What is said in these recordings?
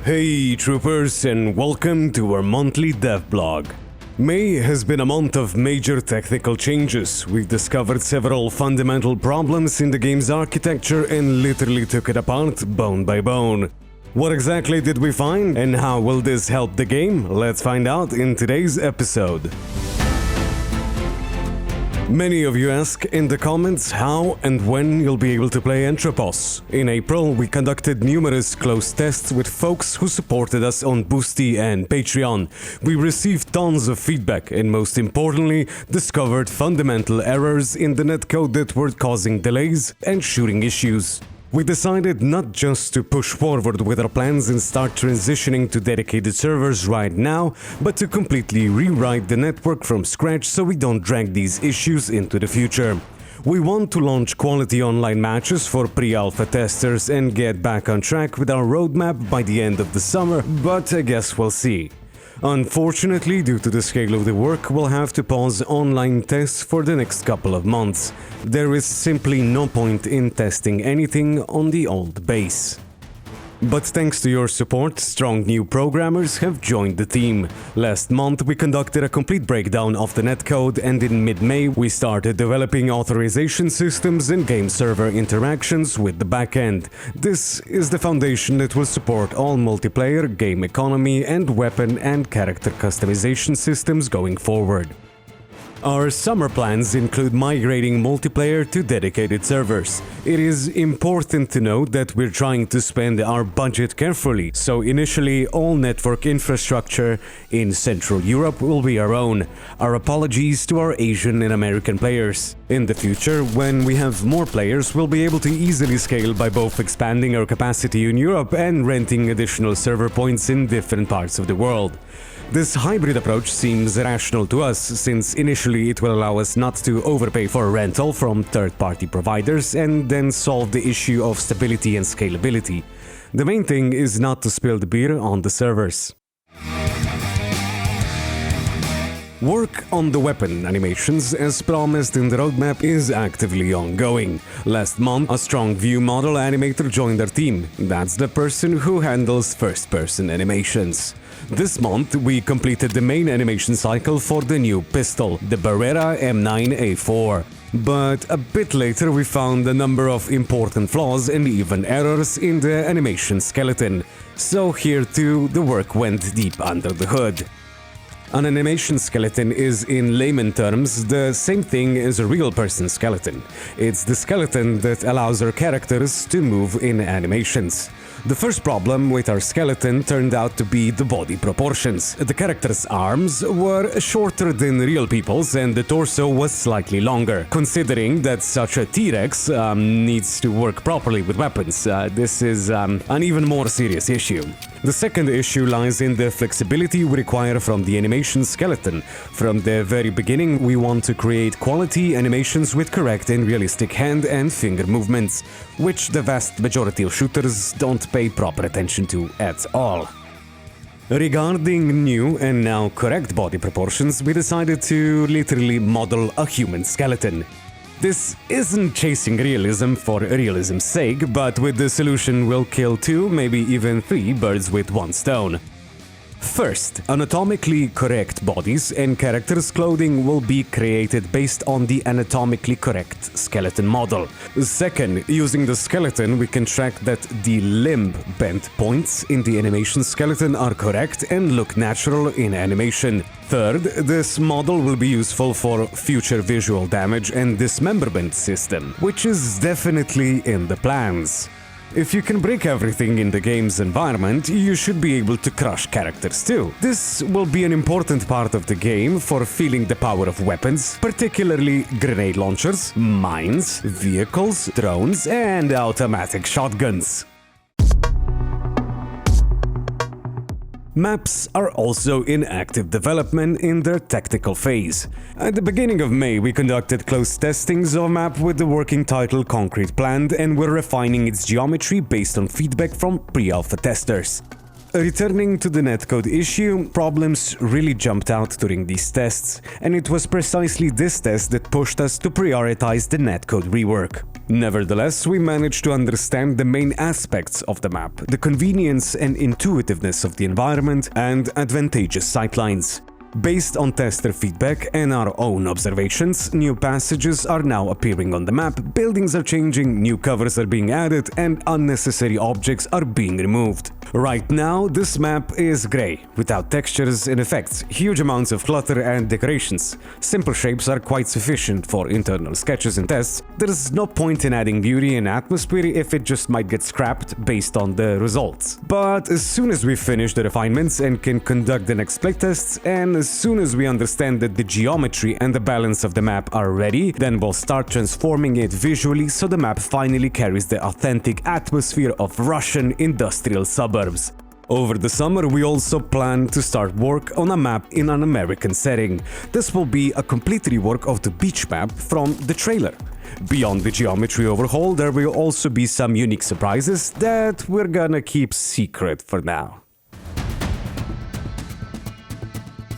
Hey troopers, and welcome to our monthly dev blog. May has been a month of major technical changes. We've discovered several fundamental problems in the game's architecture and literally took it apart bone by bone. What exactly did we find, and how will this help the game? Let's find out in today's episode. Many of you ask in the comments how and when you'll be able to play Entropos. In April, we conducted numerous closed tests with folks who supported us on Boosty and Patreon. We received tons of feedback and, most importantly, discovered fundamental errors in the netcode that were causing delays and shooting issues. We decided not just to push forward with our plans and start transitioning to dedicated servers right now, but to completely rewrite the network from scratch so we don't drag these issues into the future. We want to launch quality online matches for pre-alpha testers and get back on track with our roadmap by the end of the summer, but I guess we'll see. Unfortunately, due to the scale of the work, we'll have to pause online tests for the next couple of months. There is simply no point in testing anything on the old base. But thanks to your support, strong new programmers have joined the team. Last month we conducted a complete breakdown of the netcode, and in mid-May we started developing authorization systems and game server interactions with the backend. This is the foundation that will support all multiplayer, game economy, and weapon and character customization systems going forward. Our summer plans include migrating multiplayer to dedicated servers. It is important to note that we're trying to spend our budget carefully, so initially all network infrastructure in Central Europe will be our own. Our apologies to our Asian and American players. In the future, when we have more players, we'll be able to easily scale by both expanding our capacity in Europe and renting additional server points in different parts of the world. This hybrid approach seems rational to us, since initially it will allow us not to overpay for rental from third-party providers and then solve the issue of stability and scalability. The main thing is not to spill the beer on the servers. Work on the weapon animations, as promised in the roadmap, is actively ongoing. Last month, a strong view model animator joined our team. That's the person who handles first-person animations. This month, we completed the main animation cycle for the new pistol, the Barrera M9A4. But a bit later we found a number of important flaws and even errors in the animation skeleton. So here too, the work went deep under the hood. An animation skeleton is, in layman terms, the same thing as a real person skeleton. It's the skeleton that allows our characters to move in animations. The first problem with our skeleton turned out to be the body proportions. The character's arms were shorter than real people's and the torso was slightly longer. Considering that such a T-Rex needs to work properly with weapons, this is an even more serious issue. The second issue lies in the flexibility we require from the animation skeleton. From the very beginning, we want to create quality animations with correct and realistic hand and finger movements, which the vast majority of shooters don't pay proper attention to at all. Regarding new and now correct body proportions, we decided to literally model a human skeleton. This isn't chasing realism for realism's sake, but with the solution we'll kill 2, maybe even 3 birds with one stone. First, anatomically correct bodies and characters' clothing will be created based on the anatomically correct skeleton model. Second, using the skeleton we can track that the limb bend points in the animation skeleton are correct and look natural in animation. Third, this model will be useful for future visual damage and dismemberment system, which is definitely in the plans. If you can break everything in the game's environment, you should be able to crush characters too. This will be an important part of the game for feeling the power of weapons, particularly grenade launchers, mines, vehicles, drones, and automatic shotguns. Maps are also in active development in their technical phase. At the beginning of May, we conducted close testings of a map with the working title Concrete Planned, and we're refining its geometry based on feedback from pre-alpha testers. Returning to the netcode issue, problems really jumped out during these tests, and it was precisely this test that pushed us to prioritize the netcode rework. Nevertheless, we managed to understand the main aspects of the map, the convenience and intuitiveness of the environment, and advantageous sightlines. Based on tester feedback and our own observations, new passages are now appearing on the map, buildings are changing, new covers are being added, and unnecessary objects are being removed. Right now, this map is grey, without textures and effects, huge amounts of clutter and decorations. Simple shapes are quite sufficient for internal sketches and tests. There's no point in adding beauty and atmosphere if it just might get scrapped based on the results. But as soon as we finish the refinements and can conduct the next playtests, and as soon as we understand that the geometry and the balance of the map are ready, then we'll start transforming it visually so the map finally carries the authentic atmosphere of Russian industrial suburbs. Over the summer, we also plan to start work on a map in an American setting. This will be a complete rework of the beach map from the trailer. Beyond the geometry overhaul, there will also be some unique surprises that we're gonna keep secret for now.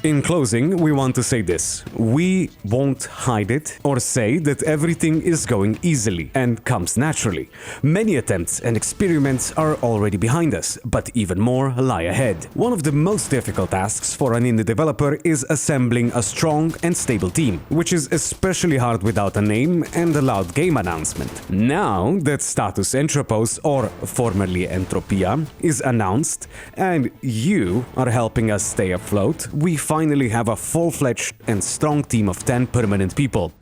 In closing, we want to say this: we won't hide it or say that everything is going easily and comes naturally. Many attempts and experiments are already behind us, but even more lie ahead. One of the most difficult tasks for an indie developer is assembling a strong and stable team, which is especially hard without a name and a loud game announcement. Now that Status Entropos, or formerly Entropia, is announced and you are helping us stay afloat, we finally have a full-fledged and strong team of 10 permanent people.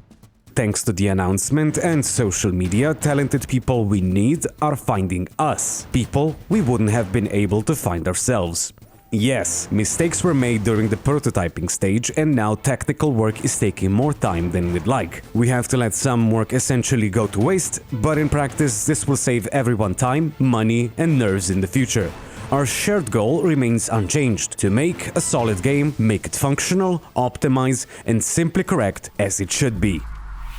Thanks to the announcement and social media, talented people we need are finding us, people we wouldn't have been able to find ourselves. Yes, mistakes were made during the prototyping stage, and now technical work is taking more time than we'd like. We have to let some work essentially go to waste, but in practice this will save everyone time, money and nerves in the future. Our shared goal remains unchanged: to make a solid game, make it functional, optimize, and simply correct as it should be.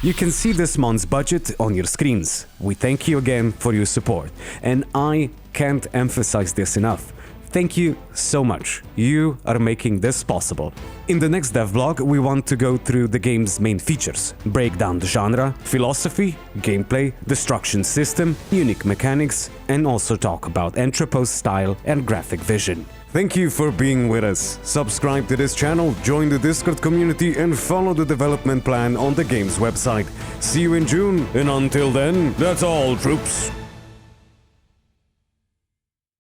You can see this month's budget on your screens. We thank you again for your support, and I can't emphasize this enough. Thank you so much. You are making this possible. In the next devlog, we want to go through the game's main features, break down the genre, philosophy, gameplay, destruction system, unique mechanics, and also talk about Entropos style and graphic vision. Thank you for being with us. Subscribe to this channel, join the Discord community, and follow the development plan on the game's website. See you in June, and until then, that's all, troops.